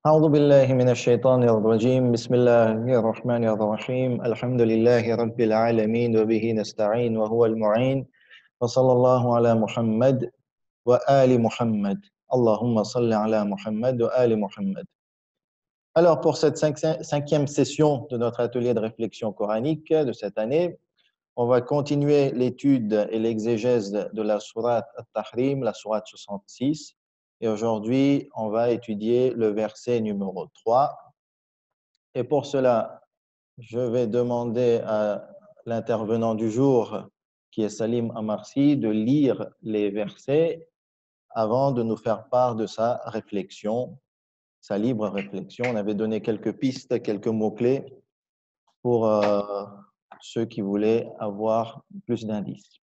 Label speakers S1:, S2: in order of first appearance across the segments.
S1: أعوذ بالله من الشيطان الرجيم بسم الله الرحمن الرحيم الحمد لله رب العالمين وبه نستعين وهو المعين وصلى الله على محمد وآل محمد اللهم صل على محمد وآل محمد. Alors pour cette cinquième session de notre atelier de réflexion coranique de cette année, on va continuer l'étude et l'exégèse de la sourate At-Tahrim, la sourate 66. Et aujourd'hui, on va étudier le verset numéro 3. Et pour cela, je vais demander à l'intervenant du jour, qui est Salim Amarsi, de lire les versets avant de nous faire part de sa réflexion, sa libre réflexion. On avait donné quelques pistes, quelques mots-clés pour ceux qui voulaient avoir plus d'indices.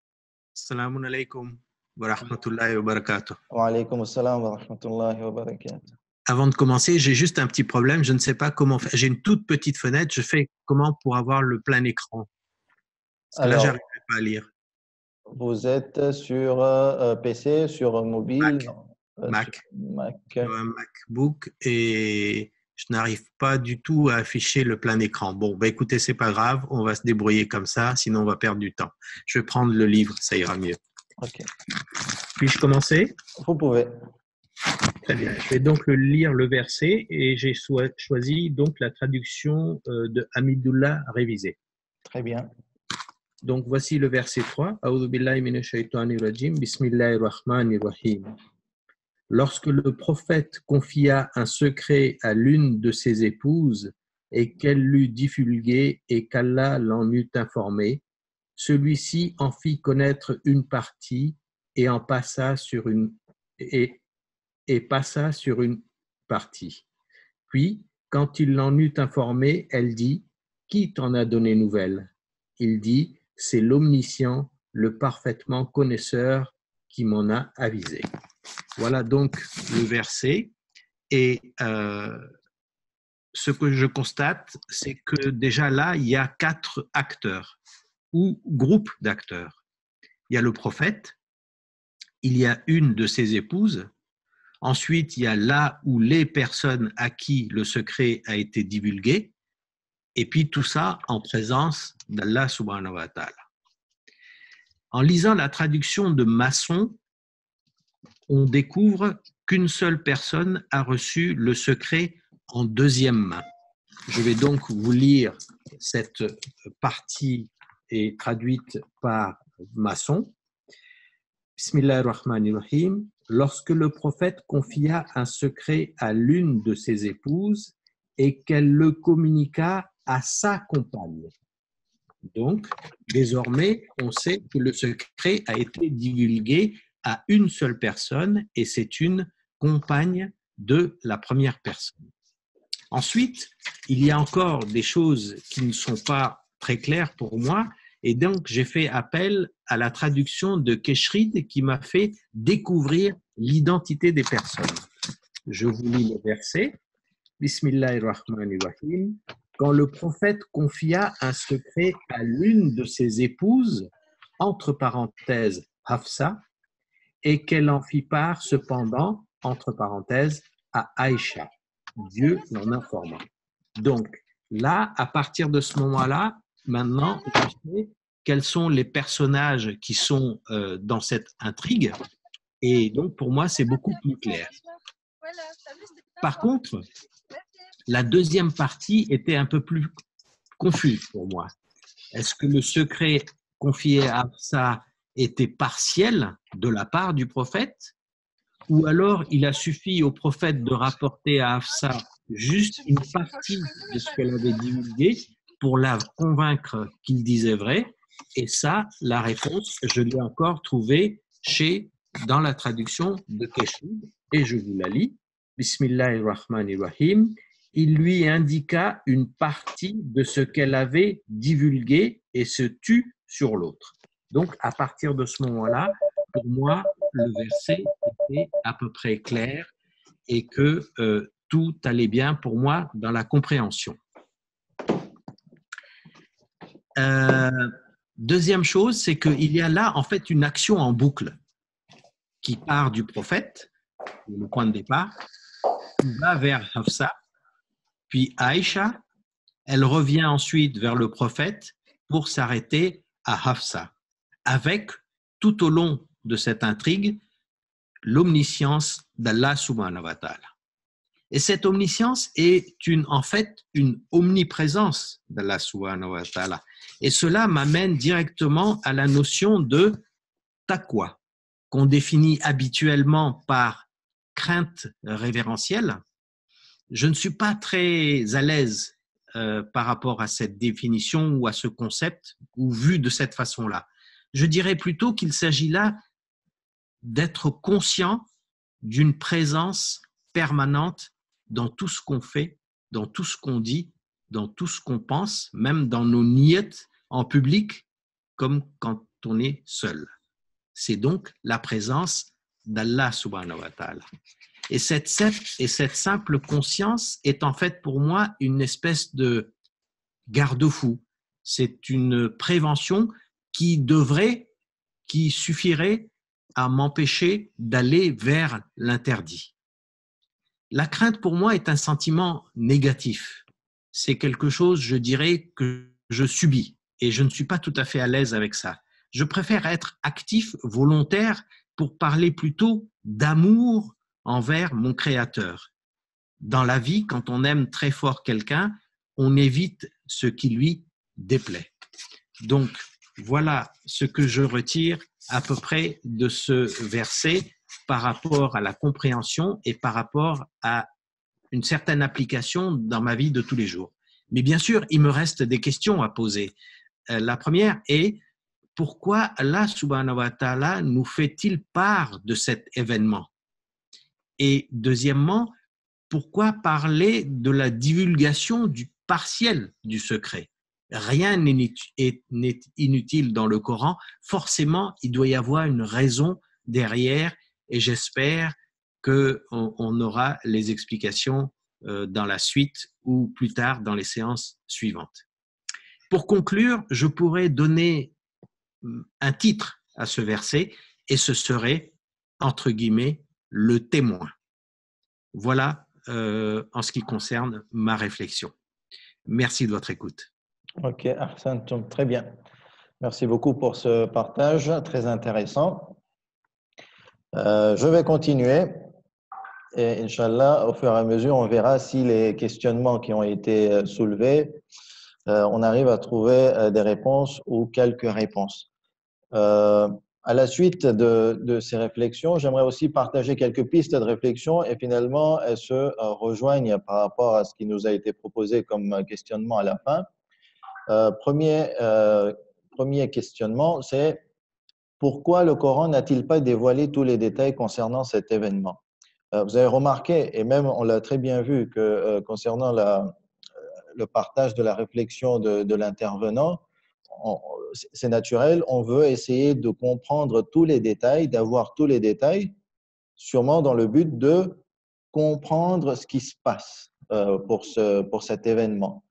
S2: Assalamu alaikum wa rahmatullahi wa barakatuh.
S1: Wa alaykum assalam wa rahmatullahi wa barakatuh.
S2: Avant de commencer, j'ai juste un petit problème. Je ne sais pas comment faire. J'ai une toute petite fenêtre. Je fais comment pour avoir le plein écran? Parce que là, j'arrive pas à lire.
S1: Vous êtes sur PC, sur mobile?
S2: Mac.
S1: Mac.
S2: Un MacBook et je n'arrive pas du tout à afficher le plein écran. Bon, bah écoutez, c'est pas grave. On va se débrouiller comme ça. Sinon, on va perdre du temps. Je vais prendre le livre. Ça ira mieux.
S1: OK.
S2: Puis-je commencer?
S1: Vous pouvez.
S2: Très bien. Je vais donc lire le verset et j'ai choisi donc la traduction de Hamidullah révisée.
S1: Très bien.
S2: Donc voici le verset 3. A'udhu billahi minash shaitanir rajim. Bismillahir rahmanir rahim. Lorsque le prophète confia un secret à l'une de ses épouses et qu'elle l'eut divulgué et qu'Allah l'en eut informé, celui-ci en fit connaître une partie et en passa sur une passa sur une partie. Puis, quand il l'en eut informé, elle dit « Qui t'en a donné nouvelle ?» Il dit « C'est l'omniscient, le parfaitement connaisseur qui m'en a avisé. » Voilà donc le verset. Et ce que je constate, c'est que déjà là, il y a 4 acteurs ou groupes d'acteurs. Il y a le prophète, il y a une de ses épouses. Ensuite, il y a là où les personnes à qui le secret a été divulgué, et puis tout ça en présence d'Allah subhanahu wa ta'ala. En lisant la traduction de Masson, on découvre qu'une seule personne a reçu le secret en deuxième main. Je vais donc vous lire cette partie et traduite par Masson. Bismillahirrahmanirrahim. Lorsque le prophète confia un secret à l'une de ses épouses et qu'elle le communiqua à sa compagne. Donc, désormais, on sait que le secret a été divulgué à une seule personne et c'est une compagne de la première personne. Ensuite, il y a encore des choses qui ne sont pas très claires pour moi. Et donc, j'ai fait appel à la traduction de Keshrid qui m'a fait découvrir l'identité des personnes. Je vous lis le verset. Bismillahirrahmanirrahim. Quand le prophète confia un secret à l'une de ses épouses, entre parenthèses Hafsa, et qu'elle en fit part cependant, entre parenthèses, à Aïcha. Dieu l'en informa. Donc, là, à partir de ce moment-là, maintenant, je sais quels sont les personnages qui sont dans cette intrigue. Et donc, pour moi, c'est beaucoup plus clair. Par contre, la deuxième partie était un peu plus confuse pour moi. Est-ce que le secret confié à Hafsa était partiel de la part du prophète, ou alors il a suffi au prophète de rapporter à Hafsa juste une partie de ce qu'elle avait divulgué pour la convaincre qu'il disait vrai. Et ça, la réponse, je l'ai encore trouvée dans la traduction de Keshrid, et je vous la lis. Bismillahirrahmanirrahim. Il lui indiqua une partie de ce qu'elle avait divulgué et se tut sur l'autre. Donc, à partir de ce moment-là, pour moi, le verset était à peu près clair et que tout allait bien pour moi dans la compréhension. Deuxième chose, c'est qu'il y a là en fait une action en boucle qui part du prophète, le point de départ, va vers Hafsa, puis Aïcha. Elle revient ensuite vers le prophète pour s'arrêter à Hafsa, avec tout au long de cette intrigue l'omniscience d'Allah subhanahu wa ta'ala. Et cette omniscience est en fait une omniprésence d'Allah subhanahu wa ta'ala. Et cela m'amène directement à la notion de taqwa, qu'on définit habituellement par crainte révérentielle. Je ne suis pas très à l'aise par rapport à cette définition ou à ce concept, ou vu de cette façon-là. Je dirais plutôt qu'il s'agit là d'être conscient d'une présence permanente dans tout ce qu'on fait, dans tout ce qu'on dit, dans tout ce qu'on pense, même dans nos niyettes en public, comme quand on est seul. C'est donc la présence d'Allah subhanahu wa ta'ala. Et cette simple conscience est en fait pour moi une espèce de garde-fou. C'est une prévention qui suffirait à m'empêcher d'aller vers l'interdit. La crainte pour moi est un sentiment négatif. C'est quelque chose, je dirais, que je subis et je ne suis pas tout à fait à l'aise avec ça. Je préfère être actif, volontaire, pour parler plutôt d'amour envers mon Créateur. Dans la vie, quand on aime très fort quelqu'un, on évite ce qui lui déplaît. Donc, voilà ce que je retire à peu près de ce verset par rapport à la compréhension et par rapport à une certaine application dans ma vie de tous les jours. Mais bien sûr, il me reste des questions à poser. La première est, pourquoi Allah subhanahu wa ta'ala nous fait-il part de cet événement? Et deuxièmement, pourquoi parler de la divulgation du partiel du secret? Rien n'est inutile dans le Coran. Forcément, il doit y avoir une raison derrière et j'espère qu'on aura les explications dans la suite ou plus tard dans les séances suivantes. Pour conclure, je pourrais donner un titre à ce verset et ce serait, entre guillemets, le témoin. Voilà en ce qui concerne ma réflexion. Merci de votre écoute.
S1: Ok, Ahsantum, très bien. Merci beaucoup pour ce partage très intéressant. Je vais continuer et Inch'Allah, au fur et à mesure, on verra si les questionnements qui ont été soulevés, on arrive à trouver des réponses ou quelques réponses. À la suite de ces réflexions, j'aimerais aussi partager quelques pistes de réflexion et finalement, elles se rejoignent par rapport à ce qui nous a été proposé comme questionnement à la fin. Premier questionnement, c'est pourquoi le Coran n'a-t-il pas dévoilé tous les détails concernant cet événement? Vous avez remarqué, et même on l'a très bien vu, que concernant le partage de la réflexion de l'intervenant, c'est naturel, on veut essayer de comprendre tous les détails, d'avoir tous les détails, sûrement dans le but de comprendre ce qui se passe pour cet événement.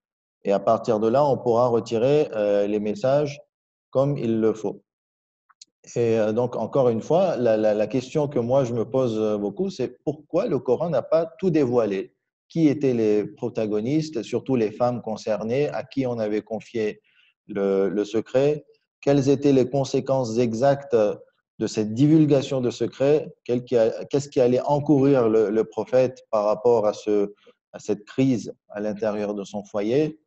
S1: Et à partir de là, on pourra retirer les messages comme il le faut. Et donc, encore une fois, la question que moi je me pose beaucoup, c'est pourquoi le Coran n'a pas tout dévoilé? Qui étaient les protagonistes, surtout les femmes concernées, à qui on avait confié le secret? Quelles étaient les conséquences exactes de cette divulgation de secret? Qu'est-ce qui allait encourir le prophète par rapport à cette crise à l'intérieur de son foyer?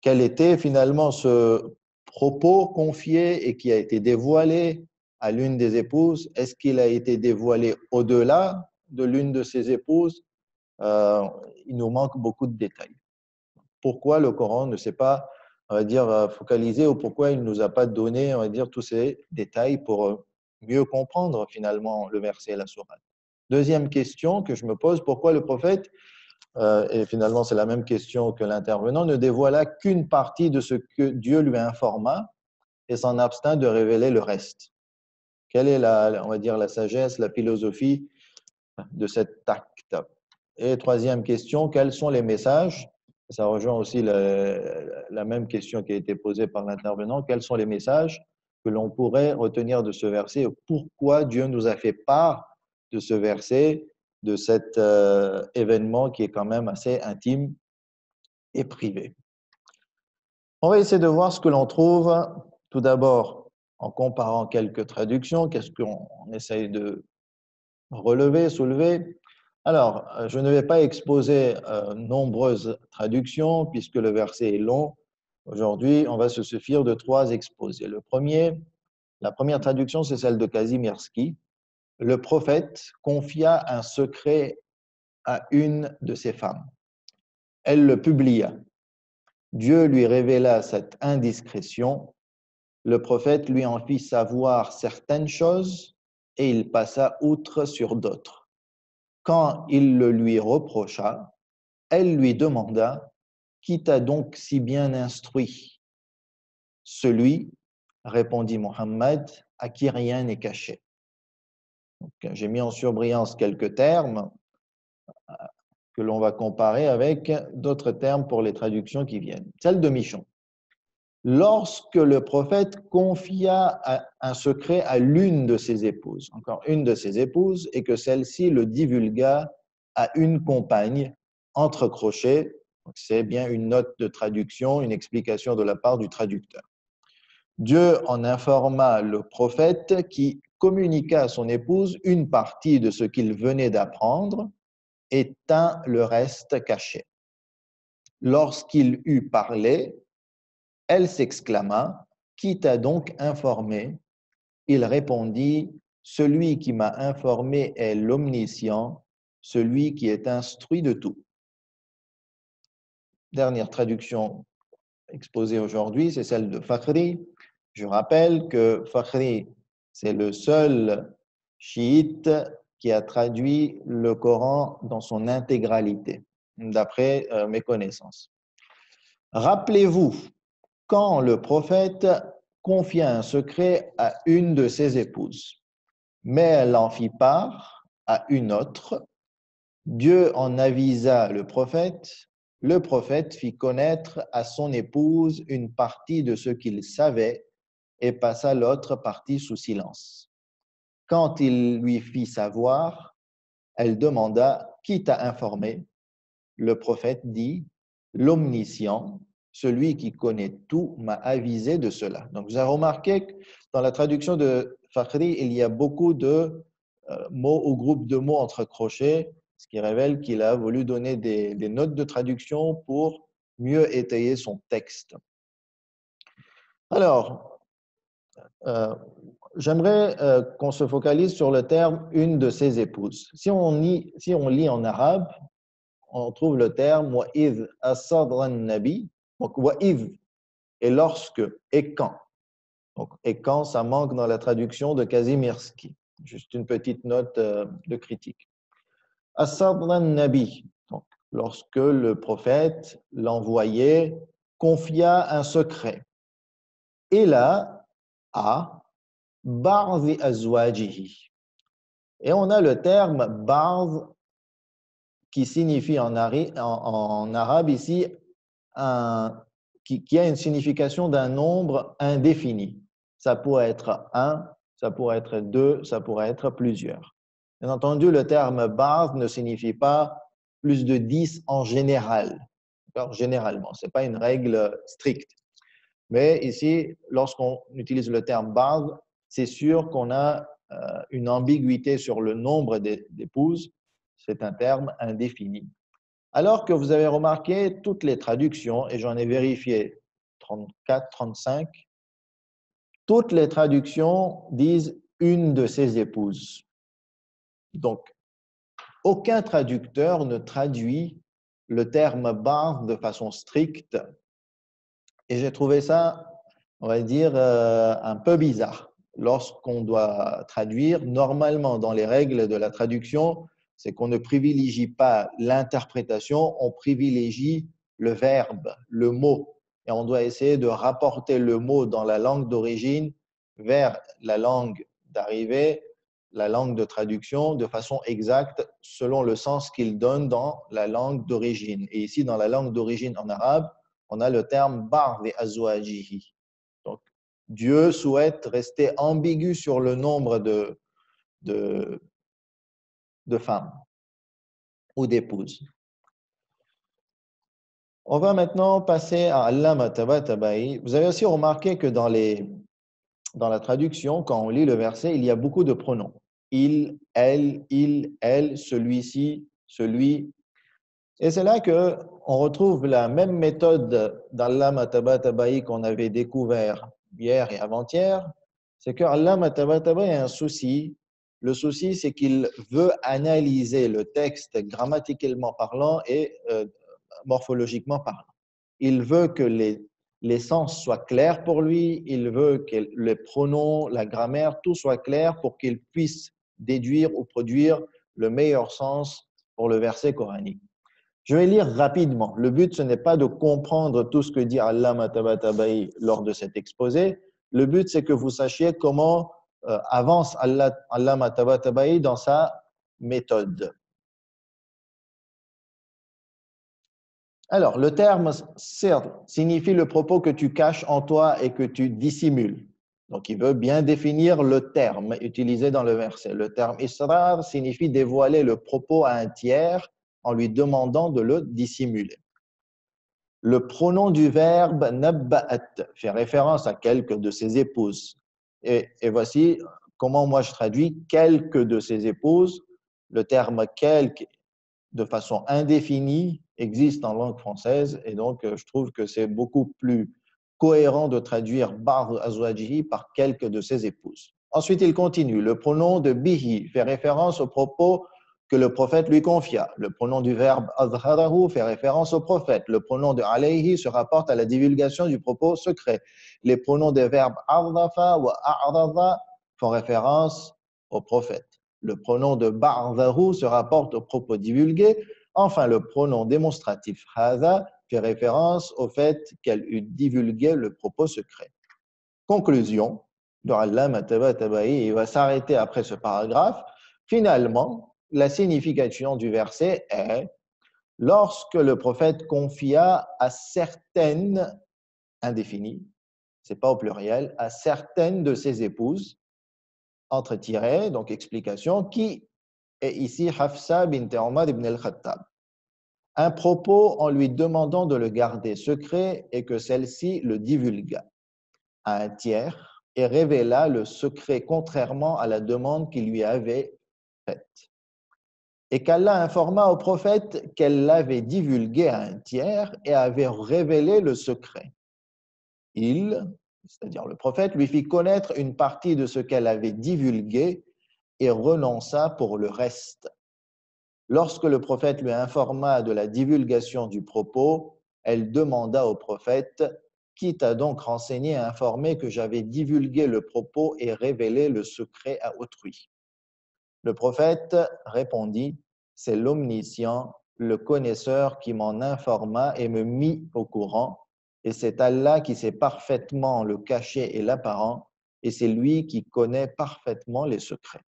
S1: Quel était finalement ce propos confié et qui a été dévoilé à l'une des épouses? Est-ce qu'il a été dévoilé au-delà de l'une de ses épouses? Il nous manque beaucoup de détails. Pourquoi le Coran ne s'est pas, on va dire, focalisé ou pourquoi il ne nous a pas donné, on va dire, tous ces détails pour mieux comprendre finalement le verset et la sourate? Deuxième question que je me pose, pourquoi le prophète, et finalement c'est la même question que l'intervenant, ne dévoila qu'une partie de ce que Dieu lui informa et s'en abstint de révéler le reste? Quelle est on va dire, la sagesse, la philosophie de cet acte? Et troisième question, quels sont les messages? Ça rejoint aussi la même question qui a été posée par l'intervenant. Quels sont les messages que l'on pourrait retenir de ce verset? Pourquoi Dieu nous a fait part de ce verset de cet événement qui est quand même assez intime et privé. On va essayer de voir ce que l'on trouve tout d'abord en comparant quelques traductions. Qu'est-ce qu'on essaye de relever, soulever? Alors, je ne vais pas exposer nombreuses traductions puisque le verset est long. Aujourd'hui, on va se suffire de 3 exposés. La première traduction, c'est celle de Kazimierski. Le prophète confia un secret à une de ses femmes. Elle le publia. Dieu lui révéla cette indiscrétion. Le prophète lui en fit savoir certaines choses et il passa outre sur d'autres. Quand il le lui reprocha, elle lui demanda: Qui t'a donc si bien instruit? Celui, répondit Mohammed, à qui rien n'est caché. J'ai mis en surbrillance quelques termes que l'on va comparer avec d'autres termes pour les traductions qui viennent. Celle de Michon. Lorsque le prophète confia un secret à l'une de ses épouses, encore une de ses épouses, et que celle-ci le divulgua à une compagne, entre crochets, c'est bien une note de traduction, une explication de la part du traducteur. Dieu en informa le prophète qui communiqua à son épouse une partie de ce qu'il venait d'apprendre et tint le reste caché. Lorsqu'il eut parlé, elle s'exclama: Qui t'a donc informé? Il répondit: Celui qui m'a informé est l'omniscient, celui qui est instruit de tout. Dernière traduction exposée aujourd'hui, c'est celle de Fakhri. Je rappelle que Fakhri, c'est le seul chiite qui a traduit le Coran dans son intégralité, d'après mes connaissances. Rappelez-vous, quand le prophète confia un secret à une de ses épouses, mais elle en fit part à une autre, Dieu en avisa le prophète fit connaître à son épouse une partie de ce qu'il savait et passa l'autre partie sous silence. Quand il lui fit savoir, elle demanda: Qui t'a informé? Le prophète dit: L'omniscient, celui qui connaît tout, m'a avisé de cela. Donc, vous avez remarqué que dans la traduction de Fakhri, il y a beaucoup de mots ou groupes de mots entre crochets, ce qui révèle qu'il a voulu donner des notes de traduction pour mieux étayer son texte. Alors, j'aimerais qu'on se focalise sur le terme « une de ses épouses ». Si on lit en arabe, on trouve le terme « wa'idh asadra nabi », donc « wa'idh » et « lorsque » et « quand ». Donc, et quand, ça manque dans la traduction de Kazimierski. Juste une petite note de critique. Asadra nabi, donc lorsque le prophète, l'envoyé, confia un secret. Et là, à ba'dhi azwajihi. Et on a le terme ba'd qui signifie en arabe ici qui a une signification d'un nombre indéfini. Ça pourrait être un, ça pourrait être deux, ça pourrait être plusieurs. Bien entendu, le terme ba'd ne signifie pas plus de 10 en général. Généralement, ce n'est pas une règle stricte. Mais ici, lorsqu'on utilise le terme ba'd, c'est sûr qu'on a une ambiguïté sur le nombre d'épouses. C'est un terme indéfini. Alors que vous avez remarqué toutes les traductions, et j'en ai vérifié 34, 35, toutes les traductions disent une de ses épouses. Donc, aucun traducteur ne traduit le terme ba'd de façon stricte. Et j'ai trouvé ça, on va dire, un peu bizarre. Lorsqu'on doit traduire, normalement, dans les règles de la traduction, c'est qu'on ne privilégie pas l'interprétation, on privilégie le verbe, le mot. Et on doit essayer de rapporter le mot dans la langue d'origine vers la langue d'arrivée, la langue de traduction, de façon exacte, selon le sens qu'il donne dans la langue d'origine. Et ici, dans la langue d'origine en arabe, on a le terme ba'dhi azwajihi. Donc, Dieu souhaite rester ambigu sur le nombre de femmes. ou d'épouse. On va maintenant passer à Allama Tabatabai. Vous avez aussi remarqué que dans la traduction, quand on lit le verset, il y a beaucoup de pronoms. Il, elle, celui-ci, celui. Et c'est là qu'on retrouve la même méthode d'Allama Tabatabai qu'on avait découvert hier et avant-hier. C'est que Allama Tabatabai a un souci. Le souci, c'est qu'il veut analyser le texte grammaticalement parlant et morphologiquement parlant. Il veut que les sens soient clairs pour lui, il veut que les pronoms, la grammaire, tout soit clair pour qu'il puisse déduire ou produire le meilleur sens pour le verset coranique. Je vais lire rapidement. Le but, ce n'est pas de comprendre tout ce que dit Allama Tabatabai lors de cet exposé. Le but, c'est que vous sachiez comment avance Allama Tabatabai dans sa méthode. Alors, le terme sir signifie le propos que tu caches en toi et que tu dissimules. Donc, il veut bien définir le terme utilisé dans le verset. Le terme israr signifie dévoiler le propos à un tiers en lui demandant de le dissimuler. Le pronom du verbe nabba'at fait référence à quelques de ses épouses. Et voici comment moi je traduis quelques de ses épouses. Le terme quelque de façon indéfinie existe en langue française et donc je trouve que c'est beaucoup plus cohérent de traduire ba'd azwajihi par quelques de ses épouses. Ensuite, il continue. Le pronom de bihi fait référence au propos que le prophète lui confia. Le pronom du verbe azharahu fait référence au prophète. Le pronom de alayhi se rapporte à la divulgation du propos secret. Les pronoms des verbes ardafa ou a'rada font référence au prophète. Le pronom de ba'dahu se rapporte au propos divulgué. Enfin, le pronom démonstratif hadha fait référence au fait qu'elle eut divulgué le propos secret. Conclusion de Allama Tabatabai, il va s'arrêter après ce paragraphe. Finalement, la signification du verset est lorsque le prophète confia à certaines, indéfinies, c'est pas au pluriel, à certaines de ses épouses, entre tirets, donc explication, qui est ici Hafsa bint Omar ibn al-Khattab. Un propos en lui demandant de le garder secret et que celle-ci le divulgua à un tiers et révéla le secret contrairement à la demande qu'il lui avait faite. Et qu'Allah informa au prophète qu'elle l'avait divulgué à un tiers et avait révélé le secret. Il, c'est-à-dire le prophète, lui fit connaître une partie de ce qu'elle avait divulgué et renonça pour le reste. Lorsque le prophète lui informa de la divulgation du propos, elle demanda au prophète « Qui t'a donc renseigné et informé que j'avais divulgué le propos et révélé le secret à autrui ?» Le prophète répondit « C'est l'omniscient, le connaisseur qui m'en informa et me mit au courant, et c'est Allah qui sait parfaitement le caché et l'apparent, et c'est lui qui connaît parfaitement les secrets. »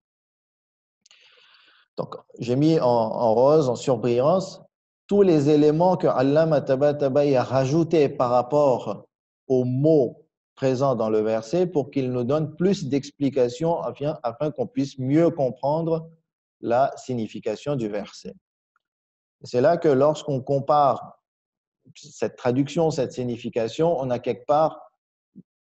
S1: Donc, j'ai mis en rose, en surbrillance, tous les éléments que Allama Tabatabai a rajoutés par rapport aux mots présents dans le verset pour qu'il nous donne plus d'explications afin qu'on puisse mieux comprendre la signification du verset. C'est là que lorsqu'on compare cette traduction, cette signification, on a quelque part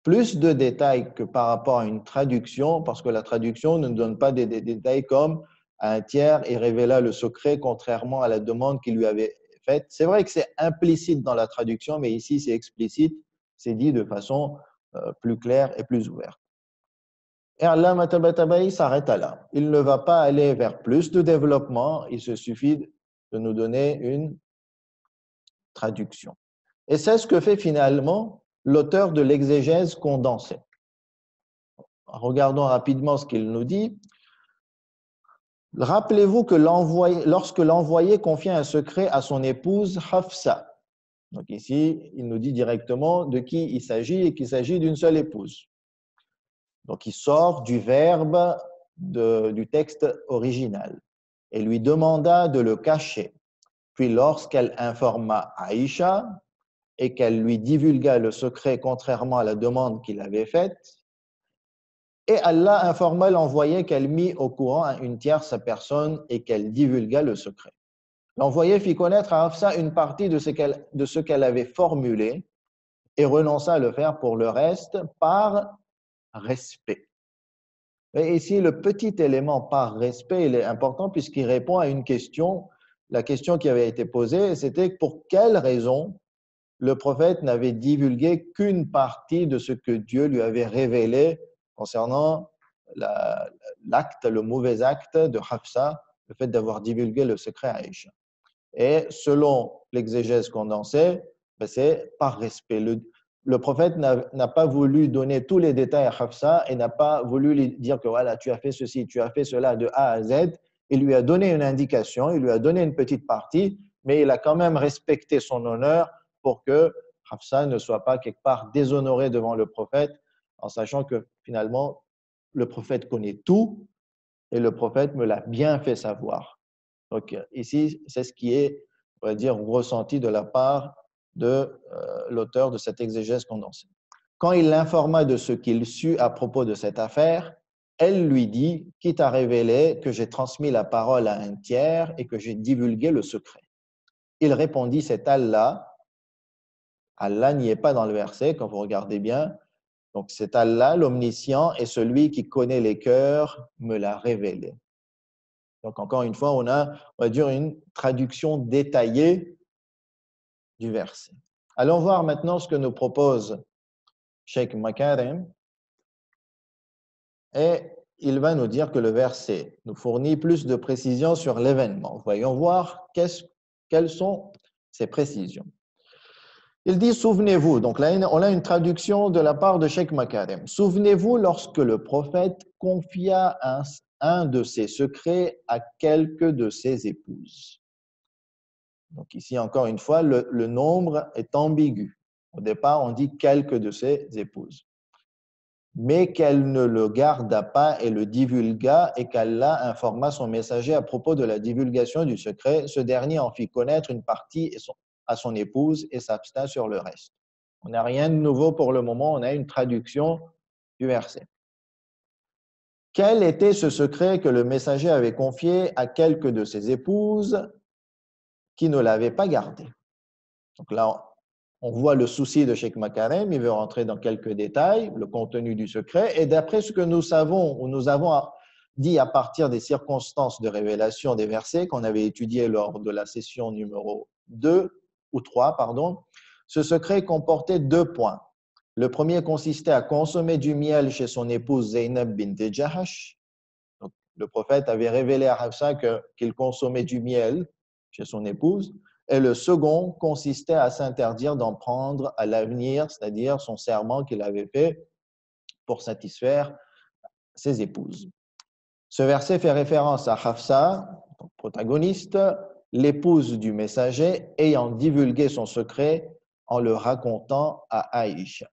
S1: plus de détails que par rapport à une traduction, parce que la traduction ne nous donne pas des détails comme à un tiers et révéla le secret contrairement à la demande qu'il lui avait faite. C'est vrai que c'est implicite dans la traduction, mais ici c'est explicite, c'est dit de façon plus claire et plus ouverte. Et Allama Tabatabai s'arrête là. Il ne va pas aller vers plus de développement, il se suffit de nous donner une traduction. Et c'est ce que fait finalement l'auteur de l'exégèse condensée. Regardons rapidement ce qu'il nous dit. Rappelez-vous que lorsque l'envoyé confia un secret à son épouse Hafsa, donc ici, il nous dit directement de qui il s'agit et qu'il s'agit d'une seule épouse. Donc, il sort du verbe du texte original et lui demanda de le cacher. Puis, lorsqu'elle informa Aïcha et qu'elle lui divulgua le secret contrairement à la demande qu'il avait faite, et Allah informa l'envoyé qu'elle mit au courant à une tierce personne et qu'elle divulgua le secret. L'envoyé fit connaître à Hafsa une partie de ce qu'elle avait formulé et renonça à le faire pour le reste par respect. Et ici, le petit élément par respect, il est important puisqu'il répond à une question, la question qui avait été posée, c'était pour quelle raison le prophète n'avait divulgué qu'une partie de ce que Dieu lui avait révélé concernant l'acte, le mauvais acte de Hafsa, le fait d'avoir divulgué le secret à Aïcha. Et selon l'exégèse condensée, c'est par respect. Le prophète n'a pas voulu donner tous les détails à Hafsa et n'a pas voulu lui dire que voilà, tu as fait ceci, tu as fait cela de A à Z. Il lui a donné une indication, il lui a donné une petite partie, mais il a quand même respecté son honneur pour que Hafsa ne soit pas quelque part déshonorée devant le prophète, en sachant que finalement, le prophète connaît tout et le prophète me l'a bien fait savoir. Donc ici, c'est ce qui est, on va dire, ressenti de la part de l'auteur de cette exégèse condensée. Quand il l'informa de ce qu'il sut à propos de cette affaire, elle lui dit, quitte à révéler que j'ai transmis la parole à un tiers et que j'ai divulgué le secret. Il répondit, c'est Allah. Allah n'y est pas dans le verset, quand vous regardez bien. Donc c'est Allah, l'omniscient, et celui qui connaît les cœurs me l'a révélé. Donc, encore une fois, on va dire, une traduction détaillée du verset. Allons voir maintenant ce que nous propose Cheikh Makarem. Et il va nous dire que le verset nous fournit plus de précisions sur l'événement. Voyons voir quelles sont ces précisions. Il dit, souvenez-vous, donc là, on a une traduction de la part de Cheikh Makarem. Souvenez-vous lorsque le prophète confia un de ses secrets à quelques de ses épouses. Donc ici, encore une fois, le nombre est ambigu. Au départ, on dit quelques de ses épouses. Mais qu'elle ne le garda pas et le divulgua et qu'Allah informa son messager à propos de la divulgation du secret. Ce dernier en fit connaître une partie à son épouse et s'abstint sur le reste. On n'a rien de nouveau pour le moment, on a une traduction du verset. Quel était ce secret que le messager avait confié à quelques de ses épouses qui ne l'avaient pas gardé? Donc là, on voit le souci de Cheikh Makarem, il veut rentrer dans quelques détails, le contenu du secret, et d'après ce que nous savons, ou nous avons dit à partir des circonstances de révélation des versets qu'on avait étudiés lors de la session numéro 2 ou 3, ce secret comportait 2 points. Le premier consistait à consommer du miel chez son épouse Zainab bint Jahash. Donc, le prophète avait révélé à Hafsa qu'il consommait du miel chez son épouse. Et le second consistait à s'interdire d'en prendre à l'avenir, c'est-à-dire son serment qu'il avait fait pour satisfaire ses épouses. Ce verset fait référence à Hafsa, protagoniste, l'épouse du messager, ayant divulgué son secret en le racontant à Aïcha.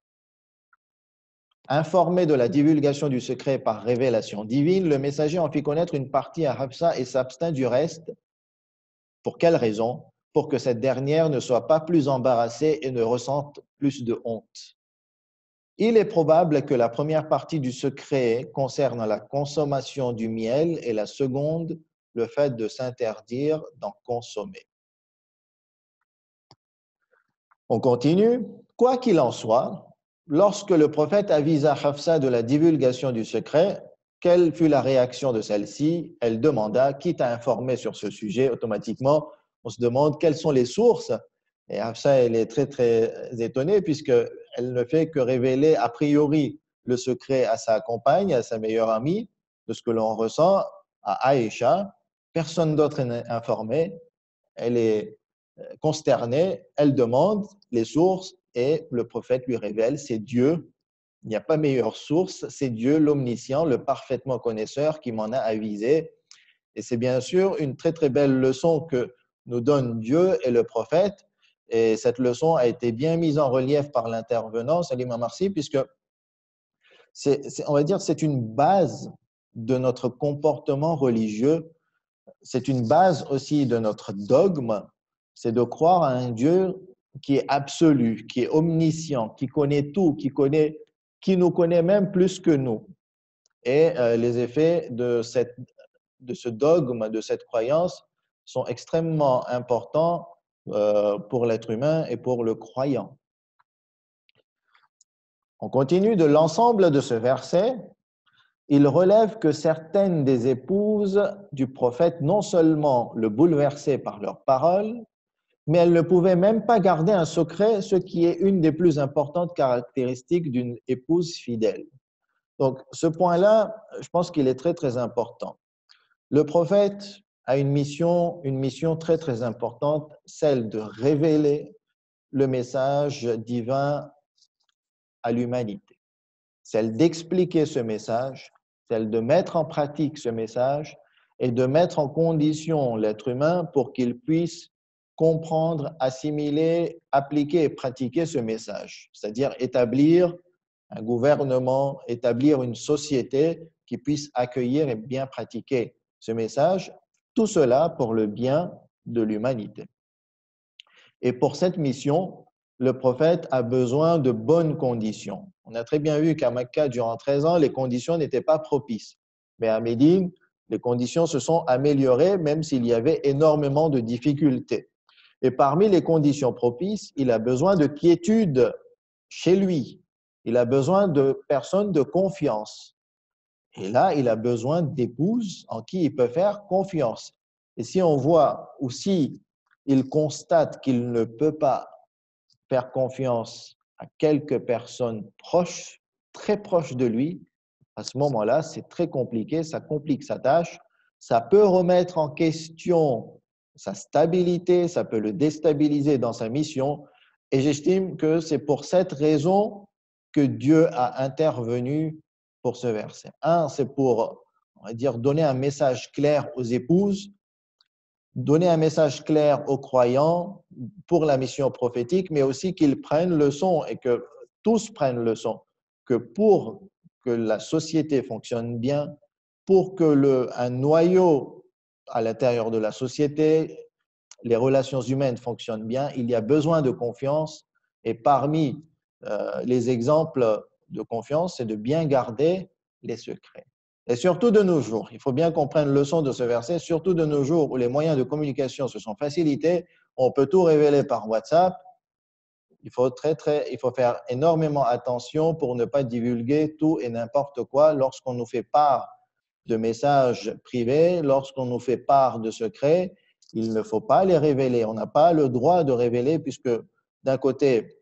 S1: Informé de la divulgation du secret par révélation divine, le messager en fit connaître une partie à Hafsa et s'abstint du reste. Pour quelle raison? Pour que cette dernière ne soit pas plus embarrassée et ne ressente plus de honte. Il est probable que la première partie du secret concerne la consommation du miel et la seconde, le fait de s'interdire d'en consommer. On continue. Quoi qu'il en soit, lorsque le prophète avisa Hafsa de la divulgation du secret, quelle fut la réaction de celle-ci? Elle demanda, quitte à informer sur ce sujet, automatiquement, on se demande quelles sont les sources. Et Hafsa, elle est très, très étonnée puisqu'elle ne fait que révéler a priori le secret à sa compagne, à sa meilleure amie, de ce que l'on ressent, à Aïcha. Personne d'autre n'est informé. Elle est consternée, elle demande les sources et le prophète lui révèle, c'est Dieu. Il n'y a pas meilleure source, c'est Dieu, l'omniscient, le parfaitement connaisseur qui m'en a avisé. Et c'est bien sûr une très très belle leçon que nous donne Dieu et le prophète. Et cette leçon a été bien mise en relief par l'intervenant, Salim Amarsi, puisque on va dire c'est une base de notre comportement religieux. C'est une base aussi de notre dogme, c'est de croire à un Dieu qui est absolu, qui est omniscient, qui connaît tout, qui nous connaît même plus que nous. Et les effets de ce dogme, de cette croyance, sont extrêmement importants pour l'être humain et pour le croyant. On continue de l'ensemble de ce verset. Il relève que certaines des épouses du prophète non seulement le bouleversaient par leurs paroles, mais elles ne pouvaient même pas garder un secret, ce qui est une des plus importantes caractéristiques d'une épouse fidèle. Donc, ce point-là, je pense qu'il est très, très important. Le prophète a une mission très, très importante, celle de révéler le message divin à l'humanité, celle d'expliquer ce message, celle de mettre en pratique ce message et de mettre en condition l'être humain pour qu'il puisse comprendre, assimiler, appliquer et pratiquer ce message, c'est-à-dire établir un gouvernement, établir une société qui puisse accueillir et bien pratiquer ce message, tout cela pour le bien de l'humanité. Et pour cette mission, le prophète a besoin de bonnes conditions. On a très bien vu qu'à Mecca, durant 13 ans, les conditions n'étaient pas propices. Mais à Médine, les conditions se sont améliorées, même s'il y avait énormément de difficultés. Et parmi les conditions propices, il a besoin de quiétude chez lui. Il a besoin de personnes de confiance. Et là, il a besoin d'épouses en qui il peut faire confiance. Et si on voit ou si il constate qu'il ne peut pas faire confiance à quelques personnes proches, très proches de lui, à ce moment-là, c'est très compliqué, ça complique sa tâche, ça peut remettre en question sa stabilité, ça peut le déstabiliser dans sa mission. Et j'estime que c'est pour cette raison que Dieu a intervenu pour ce verset. Un, c'est pour, on va dire, donner un message clair aux épouses, donner un message clair aux croyants pour la mission prophétique, mais aussi qu'ils prennent leçon et que tous prennent leçon, que pour que la société fonctionne bien, pour que un noyau à l'intérieur de la société, les relations humaines fonctionnent bien, il y a besoin de confiance. Et parmi les exemples de confiance, c'est de bien garder les secrets. Et surtout de nos jours, il faut bien qu'on prenne leçon de ce verset, surtout de nos jours où les moyens de communication se sont facilités, on peut tout révéler par WhatsApp. Il faut faire énormément attention pour ne pas divulguer tout et n'importe quoi lorsqu'on nous fait part de messages privés, lorsqu'on nous fait part de secrets. Il ne faut pas les révéler. On n'a pas le droit de révéler puisque d'un côté,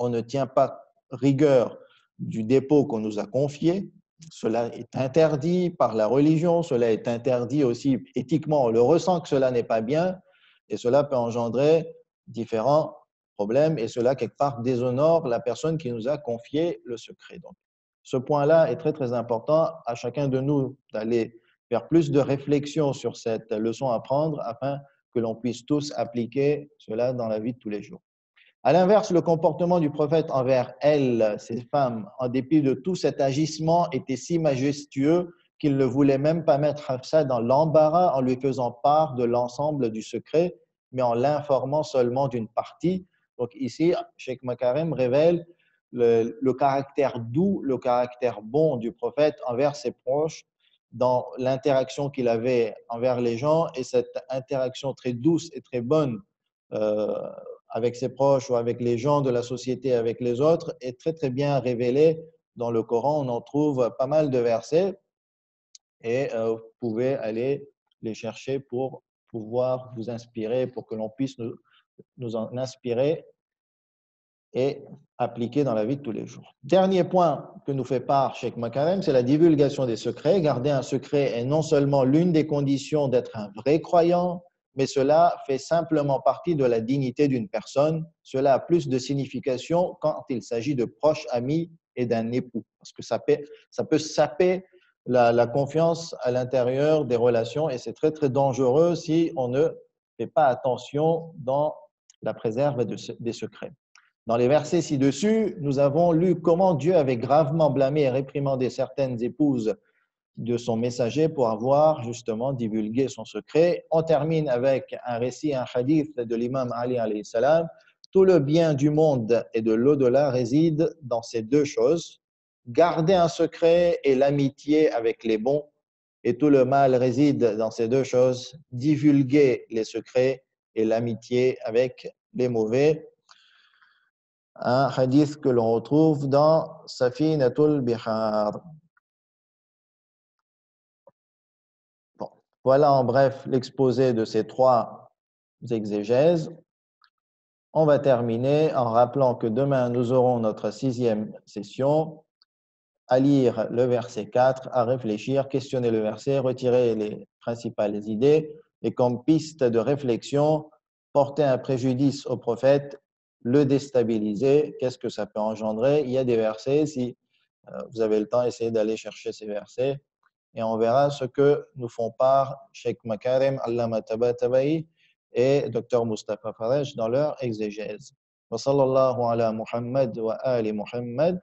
S1: on ne tient pas rigueur du dépôt qu'on nous a confié. Cela est interdit par la religion, cela est interdit aussi éthiquement. On le ressent que cela n'est pas bien et cela peut engendrer différents problèmes et cela, quelque part, déshonore la personne qui nous a confié le secret. Donc, ce point-là est très, très important à chacun de nous d'aller faire plus de réflexion sur cette leçon à prendre afin que l'on puisse tous appliquer cela dans la vie de tous les jours. À l'inverse, le comportement du prophète envers elles, ces femmes, en dépit de tout cet agissement, était si majestueux qu'il ne voulait même pas mettre Hafsa dans l'embarras en lui faisant part de l'ensemble du secret, mais en l'informant seulement d'une partie. Donc ici, Cheikh Makarem révèle le caractère doux, le caractère bon du prophète envers ses proches dans l'interaction qu'il avait envers les gens et cette interaction très douce et très bonne avec ses proches ou avec les gens de la société, avec les autres, est très très bien révélée dans le Coran. On en trouve pas mal de versets et vous pouvez aller les chercher pour pouvoir vous inspirer, pour que l'on puisse nous en inspirer et appliquer dans la vie de tous les jours. Dernier point que nous fait part Cheikh Makarem, c'est la divulgation des secrets. Garder un secret est non seulement l'une des conditions d'être un vrai croyant, mais cela fait simplement partie de la dignité d'une personne. Cela a plus de signification quand il s'agit de proches amis et d'un époux, parce que ça peut saper la confiance à l'intérieur des relations et c'est très, très dangereux si on ne fait pas attention dans la préserve des secrets. Dans les versets ci-dessus, nous avons lu comment Dieu avait gravement blâmé et réprimandé certaines épouses de son messager pour avoir justement divulgué son secret. On termine avec un récit, un hadith de l'imam Ali alayhi salam. Tout le bien du monde et de l'au-delà réside dans ces deux choses, garder un secret et l'amitié avec les bons. Et tout le mal réside dans ces deux choses, divulguer les secrets et l'amitié avec les mauvais. Un hadith que l'on retrouve dans Safinatul Bihar. Bon, voilà en bref l'exposé de ces trois exégèses. On va terminer en rappelant que demain nous aurons notre 6e session, à lire le verset 4, à réfléchir, questionner le verset, retirer les principales idées et comme piste de réflexion, porter un préjudice au prophète, le déstabiliser. Qu'est-ce que ça peut engendrer? Il y a des versets, si vous avez le temps, essayez d'aller chercher ces versets et on verra ce que nous font part Cheikh Makarem, Allama Tabatabai et Dr Mustafa Faraj dans leur exégèse. Wa sallallahu ala Muhammad wa ali Muhammad.